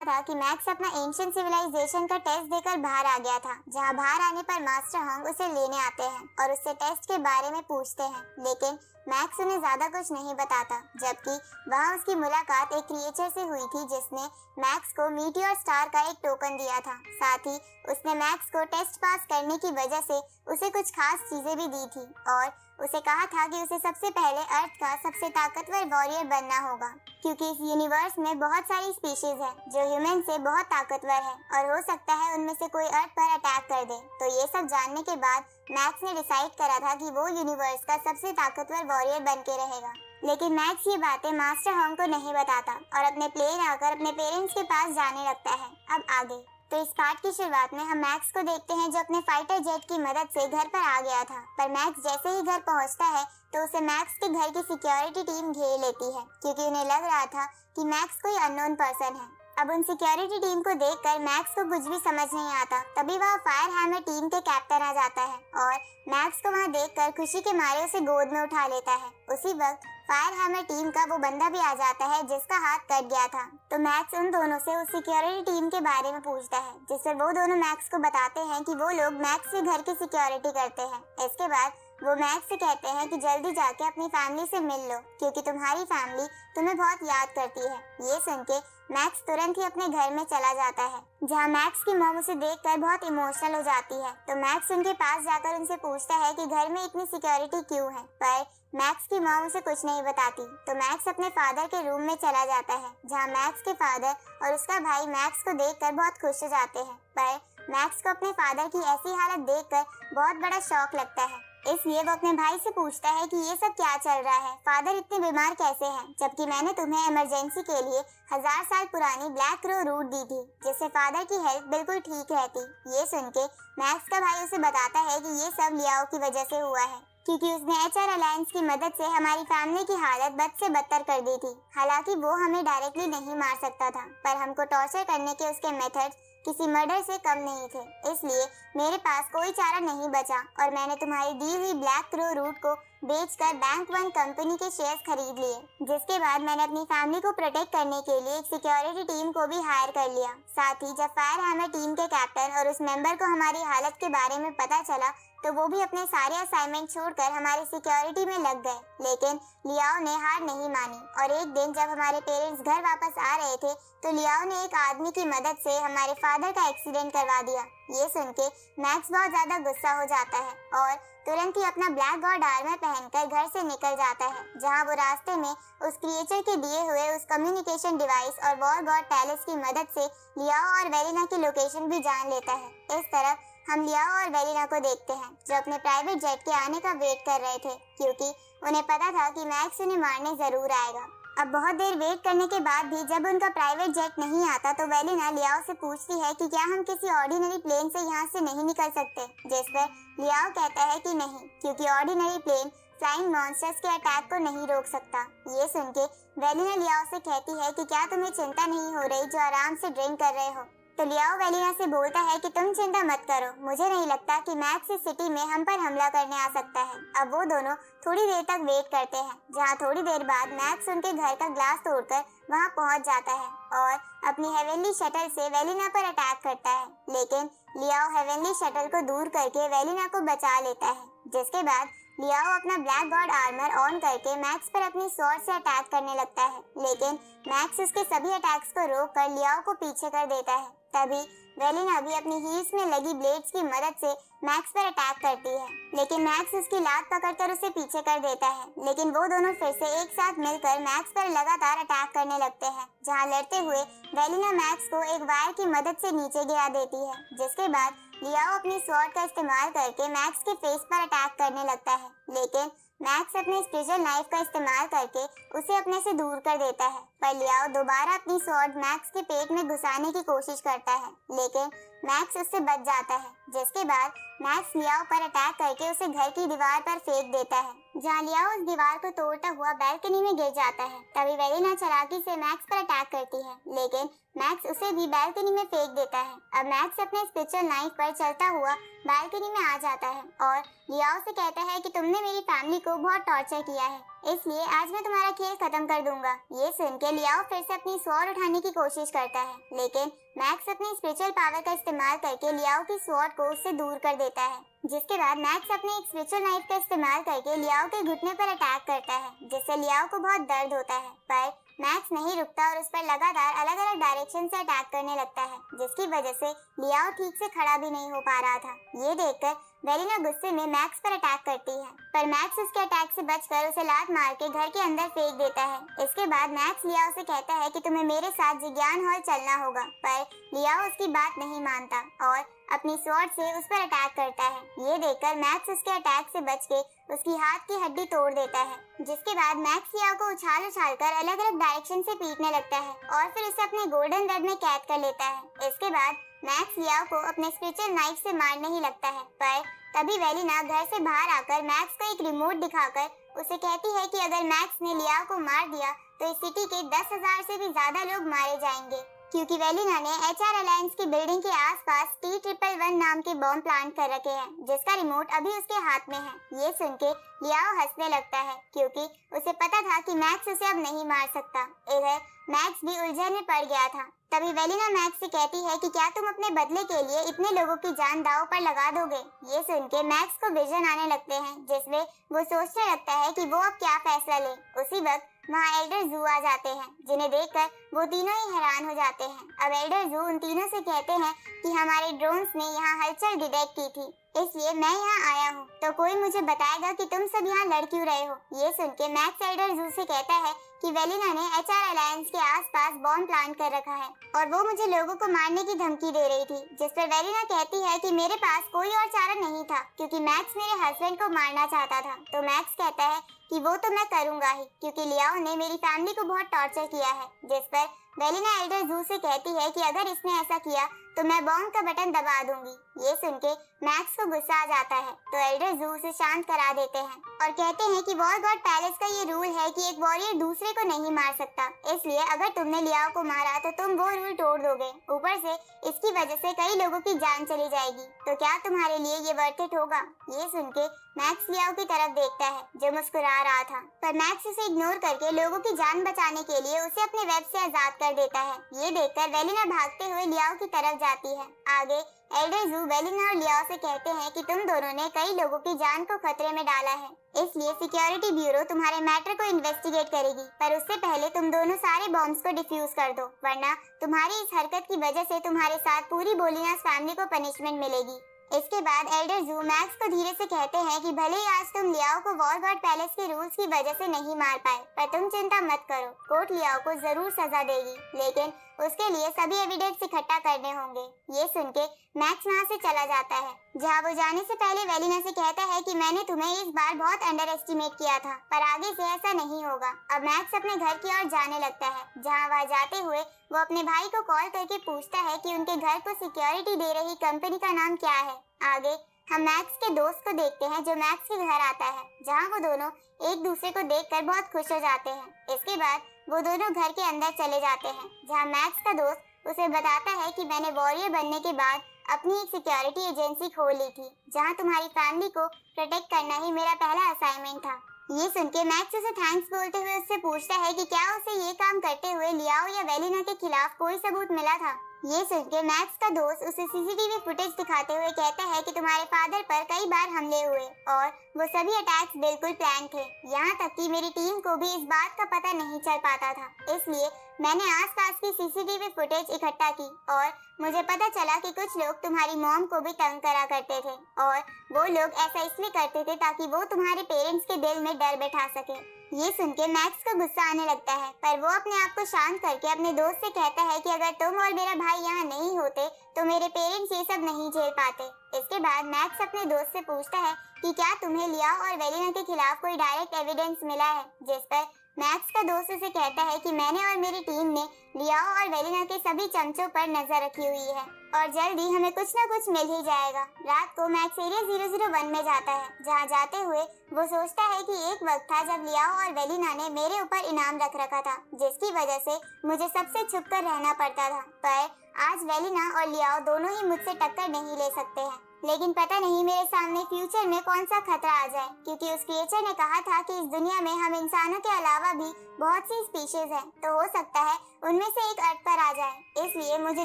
था कि मैक्स अपना एंशिएंट सिविलाइजेशन का टेस्ट देकर बाहर आ गया था, जहां बाहर आने पर मास्टर हॉन्ग उसे लेने आते हैं और उससे टेस्ट के बारे में पूछते हैं, लेकिन मैक्स उन्हें ज्यादा कुछ नहीं बताता, जबकि वहां उसकी मुलाकात एक क्रिएचर से हुई थी जिसने मैक्स को मीटियोर स्टार का एक टोकन दिया था। साथ ही उसने मैक्स को टेस्ट पास करने की वजह से उसे कुछ खास चीजें भी दी थी और उसे कहा था कि उसे सबसे पहले अर्थ का सबसे ताकतवर वॉरियर बनना होगा, क्योंकि इस यूनिवर्स में बहुत सारी स्पीशीज है जो ह्यूमन से बहुत ताकतवर है और हो सकता है उनमें से कोई अर्थ पर अटैक कर दे। तो ये सब जानने के बाद मैक्स ने डिसाइड करा था कि वो यूनिवर्स का सबसे ताकतवर वॉरियर बन के रहेगा। लेकिन मैक्स ये बातें मास्टर हॉन्ग को नहीं बताता और अपने प्लेन आकर अपने पेरेंट्स के पास जाने लगता है। अब आगे तो इस पार्ट की शुरुआत में हम मैक्स को देखते हैं जो अपने फाइटर जेट की मदद से घर पर आ गया था, पर मैक्स जैसे ही घर पहुंचता है तो उसे मैक्स के घर की सिक्योरिटी टीम घेर लेती है, क्योंकि उन्हें लग रहा था कि मैक्स कोई अननोन पर्सन है। अब उन सिक्योरिटी टीम को देखकर मैक्स को कुछ भी समझ नहीं आता। तभी वह फायर हैमर टीम के कैप्टन आ जाता है और मैक्स को वहां देखकर खुशी के मारे उसे गोद में उठा लेता है। उसी वक्त फायर हैमर टीम का वो बंदा भी आ जाता है जिसका हाथ कट गया था। तो मैक्स उन दोनों से उस सिक्योरिटी टीम के बारे में पूछता है, जिससे वो दोनों मैक्स को बताते हैं कि वो लोग मैक्स के घर की सिक्योरिटी करते हैं। इसके बाद वो मैक्स से कहते हैं कि जल्दी जाके अपनी फैमिली से मिल लो, क्योंकि तुम्हारी फैमिली तुम्हें बहुत याद करती है। ये सुन के मैक्स तुरंत ही अपने घर में चला जाता है, जहाँ मैक्स की मॉम उसे देखकर बहुत इमोशनल हो जाती है। तो मैक्स उनके पास जाकर उनसे पूछता है कि घर में इतनी सिक्योरिटी क्यों है, पर मैक्स की मॉम उसे कुछ नहीं बताती। तो मैक्स अपने फादर के रूम में चला जाता है, जहाँ मैक्स के फादर और उसका भाई मैक्स को देखकर बहुत खुश हो जाते हैं। पर मैक्स को अपने फादर की ऐसी हालत देखकर बहुत बड़ा शॉक लगता है, इसलिए वो अपने भाई से पूछता है कि ये सब क्या चल रहा है, फादर इतने बीमार कैसे हैं, जबकि मैंने तुम्हें इमरजेंसी के लिए 1000 साल पुरानी ब्लैक क्रो रूट दी थी, जिससे फादर की हेल्थ बिल्कुल ठीक रहती। ये सुन के मैक्स का भाई उसे बताता है कि ये सब लियाओ की वजह से हुआ है, क्योंकि उसने HR अलायंस की मदद से हमारी फैमिली की हालत बद से बदतर कर दी थी। हालांकि वो हमें डायरेक्टली नहीं मार सकता था, पर हमको टॉर्चर करने के उसके मेथड्स किसी मर्डर से कम नहीं थे, इसलिए मेरे पास कोई चारा नहीं बचा और मैंने तुम्हारी दी हुई ब्लैक क्रो रूट को बेचकर बैंक वन कंपनी के शेयर्स खरीद लिए, जिसके बाद मैंने अपनी फैमिली को प्रोटेक्ट करने के लिए एक सिक्योरिटी टीम को भी हायर कर लिया। साथ ही जब फायर हैमर टीम के कैप्टन और उस मेंबर को हमारी हालत के बारे में पता चला तो वो भी अपने सारे असाइनमेंट छोड़कर हमारी सिक्योरिटी में लग गए। लेकिन लियाओ ने हार नहीं मानी और एक दिन जब हमारे पेरेंट्स घर वापस आ रहे थे तो लियाओ ने एक आदमी की मदद से हमारे फादर का एक्सीडेंट करवा दिया। ये सुन के मैक्स बहुत ज्यादा गुस्सा हो जाता है और तुरंत ही अपना ब्लैक गॉड आर्मर पहनकर घर से निकल जाता है, जहां वो रास्ते में उस क्रिएचर के दिए हुए उस कम्युनिकेशन डिवाइस और वॉर गॉड पैलेस की मदद से लियाओ और वेलिना की लोकेशन भी जान लेता है। इस तरह हम लियाओ और वेलिना को देखते हैं जो अपने प्राइवेट जेट के आने का वेट कर रहे थे, क्योंकि उन्हें पता था कि मैक्स उन्हें मारने जरूर आएगा। अब बहुत देर वेट करने के बाद भी जब उनका प्राइवेट जेट नहीं आता तो वेलिना लियाओ से पूछती है कि क्या हम किसी ऑर्डिनरी प्लेन से यहाँ से नहीं निकल सकते, जिस पर लियाओ कहता है कि नहीं, क्योंकि ऑर्डिनरी प्लेन फ्लाइंग मॉन्स्टर्स के अटैक को नहीं रोक सकता। ये सुन के वेलिना लियाओ से कहती है कि क्या तुम्हें चिंता नहीं हो रही जो आराम से ड्रिंक कर रहे हो। तो लियाओ वेलिना से बोलता है कि तुम चिंता मत करो, मुझे नहीं लगता कि मैक्स इस सिटी में हम पर हमला करने आ सकता है। अब वो दोनों थोड़ी देर तक वेट करते हैं, जहाँ थोड़ी देर बाद मैक्स उनके घर का ग्लास तोड़कर वहाँ पहुँच जाता है और अपनी हेवनली शटल से वेलिना पर अटैक करता है। लेकिन लियाओ हेवनली शटल को दूर करके वेलिना को बचा लेता है, जिसके बाद लियाओ अपना ब्लैक गॉड आर्मर ऑन करके मैक्स पर अपनी स्वॉर्ड से अटैक करने लगता है, लेकिन मैक्स उसके सभी अटैक्स को रोककर लियाओ को पीछे कर देता है। तभी वेलिना भी अपनी हील्स में लगी ब्लेड्स की मदद से मैक्स पर अटैक करती है, लेकिन मैक्स उसकी लात पकड़कर उसे पीछे कर देता है। लेकिन वो दोनों फिर से एक साथ मिलकर मैक्स पर लगातार अटैक करने लगते हैं, जहाँ लड़ते हुए वेलिना मैक्स को एक वायर की मदद से नीचे गिरा देती है, जिसके बाद लियाओ अपनी स्वॉर्ड का इस्तेमाल करके मैक्स के फेस पर अटैक करने लगता है, लेकिन मैक्स अपने स्पेशल नाइफ का इस्तेमाल करके उसे अपने से दूर कर देता है। पर लियाओ दोबारा अपनी स्वॉर्ड मैक्स के पेट में घुसाने की कोशिश करता है, लेकिन मैक्स उससे बच जाता है, जिसके बाद मैक्स लियाओ पर अटैक करके उसे घर की दीवार पर फेंक देता है, जहाँ लियाओ उस दीवार को तोड़ता हुआ बैल्कनी में गिर जाता है। तभी वेलिना चालाकी से मैक्स पर अटैक करती है, लेकिन मैक्स उसे भी बैल्कनी में फेंक देता है। अब मैक्स अपने स्पेशल नाइफ पर चलता हुआ बैल्कनी में आ जाता है और लियाओ से कहता है कि तुमने मेरी फैमिली को बहुत टॉर्चर किया है, इसलिए आज मैं तुम्हारा खेल खत्म कर दूंगा। ये सुन के लियाओ फिर से अपनी स्वॉर्ड उठाने की कोशिश करता है, लेकिन मैक्स अपनी स्पिरिचुअल पावर का इस्तेमाल करके लियाओ की स्वॉर्ड को उससे दूर कर देता है। जिसके बाद मैक्स अपने एक स्पिरिचुअल नाइफ का इस्तेमाल करके लियाओ के घुटने पर अटैक करता है, जिससे लियाओ को बहुत दर्द होता है। पर मैक्स नहीं रुकता और उस पर लगातार अलग अलग डायरेक्शन से अटैक करने लगता है, जिसकी वजह से लियाओ ठीक से खड़ा भी नहीं हो पा रहा था। ये देखकर वेलिना गुस्से में मैक्स पर अटैक करती है, पर मैक्स उसके अटैक से बचकर उसे लात मार के घर के अंदर फेंक देता है। इसके बाद मैक्स लियाओ से कहता है कि तुम्हें मेरे साथ जिज्ञान हॉल चलना होगा, पर लियाओ उसकी बात नहीं मानता और अपनी स्वॉर्ड से उस पर अटैक करता है। ये देखकर मैक्स उसके अटैक से बच के उसकी हाथ की हड्डी तोड़ देता है, जिसके बाद मैक्स लियाओ को उछाल कर अलग अलग डायरेक्शन से पीटने लगता है और फिर उसे अपने गोल्डन रेड में कैद कर लेता है। इसके बाद मैक्स लियाओ को अपने स्पिरिचुअल नाइफ से मारने ही लगता है, पर तभी वेलिना घर से बाहर आकर मैक्स को एक रिमोट दिखाकर उसे कहती है कि अगर मैक्स ने लियाओ को मार दिया तो इस सिटी के 10,000 से भी ज्यादा लोग मारे जाएंगे, क्योंकि वेलिना ने HR अलायंस की बिल्डिंग के आसपास T111 नाम के बॉम्ब प्लांट कर रखे हैं, जिसका रिमोट अभी उसके हाथ में है। ये सुन के लियाओ हंसने लगता है, क्योंकि उसे पता था कि मैक्स उसे अब नहीं मार सकता। इधर मैक्स भी उलझन में पड़ गया था। तभी वेलिना मैक्स से कहती है कि क्या तुम अपने बदले के लिए इतने लोगों की जान दांव पर लगा दोगे। ये सुन के मैक्स को विजन आने लगते हैं, जिसमें वो सोचने लगता है कि वो अब क्या फैसला ले। उसी वक्त वहाँ एल्डर जू आ जाते हैं, जिन्हें देखकर वो तीनों ही हैरान हो जाते हैं। अब एल्डर जू उन तीनों से कहते हैं कि हमारे ड्रोन्स ने यहाँ हलचल डिटेक्ट की थी, इसलिए मैं यहाँ आया हूँ, तो कोई मुझे बताएगा कि तुम सब यहाँ लड़ क्यों रहे हो। ये सुन के मैक्स एल्डर जू से कहता है कि वेलिना ने HR अलायंस के आसपास बॉम्ब प्लांट कर रखा है और वो मुझे लोगों को मारने की धमकी दे रही थी, जिस पर वेलिना कहती है कि मेरे पास कोई और चारा नहीं था, क्योंकि मैक्स मेरे हस्बैंड को मारना चाहता था। तो मैक्स कहता है कि वो तो मैं करूंगा ही, क्योंकि लियाओ ने मेरी फैमिली को बहुत टॉर्चर किया है। जिस पर वेलिना एल्डर जू से कहती है कि अगर इसने ऐसा किया तो मैं बॉम्ब का बटन दबा दूंगी। ये सुन के मैक्स को गुस्सा आ जाता है, तो एल्डर जू उसे शांत करा देते हैं और कहते हैं कि वॉर गॉड पैलेस का ये रूल है कि एक वॉरियर दूसरे को नहीं मार सकता, इसलिए अगर तुमने लियाओ को मारा तो तुम वो रूल तोड़ दोगे। ऊपर से इसकी वजह से कई लोगों की जान चली जाएगी, तो क्या तुम्हारे लिए ये वर्थ इट होगा। ये सुन के मैक्स लियाओ की तरफ देखता है, जो मुस्कुरा रहा था, पर मैक्स उसे इग्नोर करके लोगों की जान बचाने के लिए उसे अपने वेब से आजाद कर देता है। ये देखकर वेलिना भागते हुए लियाओ की तरफ जाती है। आगे एल्डर जू वेलिना और लियाओ से कहते हैं कि तुम दोनों ने कई लोगों की जान को खतरे में डाला है, इसलिए सिक्योरिटी ब्यूरो तुम्हारे मैटर को इन्वेस्टिगेट करेगी, पर उससे पहले तुम दोनों सारे बॉम्ब्स को डिफ्यूज कर दो, वरना तुम्हारी इस हरकत की वजह से तुम्हारे साथ पूरी बोलिनास फैमिली को पनिशमेंट मिलेगी। इसके बाद एल्डर जू मैक्स को धीरे से कहते हैं कि भले ही आज तुम लियाओ को वॉर गॉड पैलेस के रूल्स की वजह से नहीं मार पाए, पर तुम चिंता मत करो, कोर्ट लियाओ को जरूर सजा देगी, लेकिन उसके लिए सभी एविडेंस इकट्ठा करने होंगे। ये सुन के मैक्स वहाँ से चला जाता है, जहाँ वो जाने से पहले वेलिना से कहता है कि मैंने तुम्हें इस बार बहुत अंडर एस्टिमेट किया था, पर आगे से ऐसा नहीं होगा। अब मैक्स अपने घर की ओर जाने लगता है, जहाँ वह जाते हुए वो अपने भाई को कॉल करके पूछता है कि उनके घर को सिक्योरिटी दे रही कंपनी का नाम क्या है। आगे हम मैक्स के दोस्त को देखते हैं, जो मैक्स के घर आता है, जहाँ वो दोनों एक दूसरे को देखकर बहुत खुश हो जाते हैं। इसके बाद वो दोनों घर के अंदर चले जाते हैं, जहाँ मैक्स का दोस्त उसे बताता है कि मैंने वॉरियर बनने के बाद अपनी एक सिक्योरिटी एजेंसी खोल ली थी, जहाँ तुम्हारी फैमिली को प्रोटेक्ट करना ही मेरा पहला असाइनमेंट था। ये सुन के मैक्स उसे थैंक्स बोलते हुए उससे पूछता है कि क्या उसे ये काम करते हुए लियाओ या वेलिना के खिलाफ कोई सबूत मिला था। ये सुन के मैक्स का दोस्त उसे CCTV फुटेज दिखाते हुए कहता है कि तुम्हारे फादर पर कई बार हमले हुए और वो सभी अटैक्स बिल्कुल प्लान थे, यहाँ तक कि मेरी टीम को भी इस बात का पता नहीं चल पाता था, इसलिए मैंने आसपास की CCTV फुटेज इकट्ठा की और मुझे पता चला कि कुछ लोग तुम्हारी मॉम को भी तंग करा करते थे और वो लोग ऐसा इसलिए करते थे ताकि वो तुम्हारे पेरेंट्स के दिल में डर बैठा सके। ये सुन के मैक्स को गुस्सा आने लगता है, पर वो अपने आप को शांत करके अपने दोस्त से कहता है कि अगर तुम और मेरा भाई यहाँ नहीं होते तो मेरे पेरेंट्स ये सब नहीं झेल पाते। इसके बाद मैक्स अपने दोस्त से पूछता है कि क्या तुम्हें लियाओ और वेलिना के खिलाफ कोई डायरेक्ट एविडेंस मिला है, जिस पर मैक्स का दोस्त उसे कहता है कि मैंने और मेरी टीम ने लियाओ और वेलिना के सभी चमचों पर नजर रखी हुई है और जल्दी हमें कुछ न कुछ मिल ही जाएगा। रात को मैक्स एरिया 001 में जाता है, जहाँ जाते हुए वो सोचता है कि एक वक्त था जब लियाओ और वेलिना ने मेरे ऊपर इनाम रख रखा था, जिसकी वजह से मुझे सबसे छुप कर रहना पड़ता था, पर आज वेलिना और लियाओ दोनों ही मुझसे टक्कर नहीं ले सकते हैं। लेकिन पता नहीं मेरे सामने फ्यूचर में कौन सा खतरा आ जाए, क्योंकि उस क्रिएचर ने कहा था कि इस दुनिया में हम इंसानों के अलावा भी बहुत सी स्पीशीज हैं, तो हो सकता है उनमें से एक अर्थ पर आ जाए। इसलिए मुझे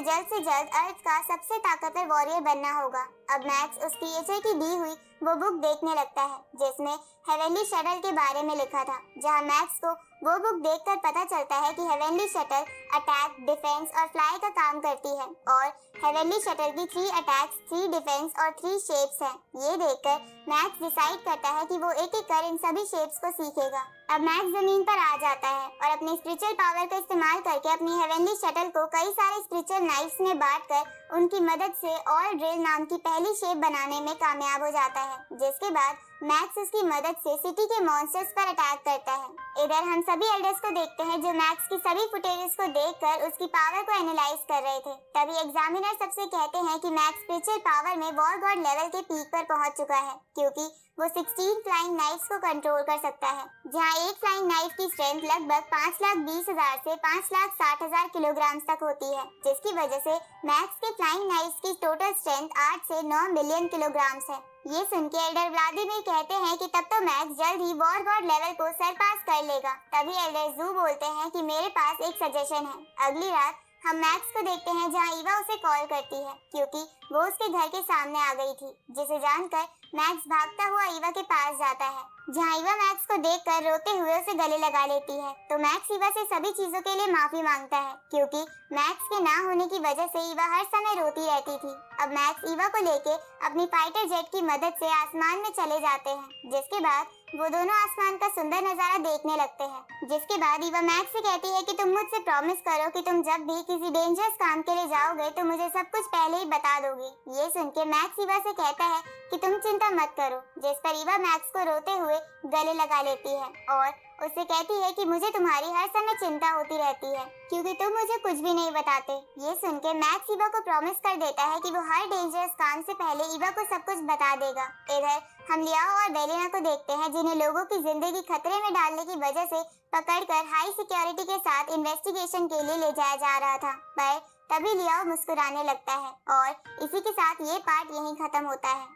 जल्द से जल्द अर्थ का सबसे ताकतवर वॉरियर बनना होगा। अब मैक्स उस क्रिएचर की दी हुई वो बुक देखने लगता है जिसमें हेवनली शटल के बारे में लिखा था, जहां मैक्स को वो बुक देखकर पता चलता है कि हेवनली शटल अटैक, डिफेंस और फ्लाई का काम करती है और हेवनली शटल की 3 अटैक्स, 3 डिफेंस और 3 शेप्स हैं। ये देखकर मैक्स डिसाइड करता है कि वो एक एक कर इन सभी शेप्स को सीखेगा। अब मैक्स जमीन पर आ जाता है और अपनी स्पिरिचुअल पावर का इस्तेमाल करके अपनी हेवनली शटल को कई सारे स्पिरिचुअल नाइफ्स में बांटकर उनकी मदद से ऑल ड्रिल नाम की पहली शेप बनाने में कामयाब हो जाता है, जिसके बाद मैक्स उसकी मदद से सिटी के मॉन्स्टर्स पर अटैक करता है। इधर हम सभी एल्डर्स को देखते हैं जो मैक्स की सभी फुटेजेस को देखकर उसकी पावर को एनालाइज कर रहे थे। तभी एग्जामिनर सबसे कहते हैं कि मैक्स स्पिरिचुअल पावर में वॉर गॉड लेवल के पीक पर पहुंच चुका है, क्योंकि वो 16 फ्लाइंग नाइफ्स को कंट्रोल कर सकता है, जहां एक फ्लाइंग नाइफ की स्ट्रेंथ लगभग 5,20,000 से 5,60,000 किलोग्राम तक होती है, जिसकी वजह से मैक्स के फ्लाइंग नाइफ्स की टोटल स्ट्रेंथ 8 से 9 बिलियन किलोग्राम है। ये सुन के एल्डर व्लादिमीर कहते हैं कि तब तो मैक्स जल्द ही वॉर गॉड लेवल को सरपास कर लेगा। तभी एल्डर जू बोलते हैं कि मेरे पास एक सजेशन है। अगली रात हम मैक्स को देखते हैं जहां ईवा उसे कॉल करती है, क्योंकि वो उसके घर के सामने आ गई थी, जिसे जानकर मैक्स भागता हुआ ईवा के पास जाता है, जहां ईवा मैक्स को देखकर रोते हुए उसे गले लगा लेती है। तो मैक्स ईवा से सभी चीजों के लिए माफी मांगता है, क्योंकि मैक्स के ना होने की वजह से ईवा हर समय रोती रहती थी। अब मैक्स ईवा को लेके अपनी फाइटर जेट की मदद से आसमान में चले जाते हैं, जिसके बाद वो दोनों आसमान का सुंदर नजारा देखने लगते हैं। जिसके बाद ईवा मैक्स से कहती है कि तुम मुझसे प्रॉमिस करो कि तुम जब भी किसी डेंजरस काम के लिए जाओगे तो मुझे सब कुछ पहले ही बता दोगे। ये सुन के मैक्स ईवा से कहता है कि तुम चिंता मत करो, जिस पर ईवा मैक्स को रोते हुए गले लगा लेती है और उससे कहती है कि मुझे तुम्हारी हर समय चिंता होती रहती है, क्योंकि तुम मुझे कुछ भी नहीं बताते। ये सुन के मैक्स ईवा को प्रॉमिस कर देता है कि वो हर डेंजरस काम से पहले ईवा को सब कुछ बता देगा। इधर हम लियाओ और बेलेना को देखते हैं, जिन्हें लोगों की जिंदगी खतरे में डालने की वजह से पकड़कर हाई सिक्योरिटी के साथ इन्वेस्टिगेशन के लिए ले जाया जा रहा था। पर तभी लियाओ मुस्कुराने लगता है और इसी के साथ ये पार्ट यहीं खत्म होता है।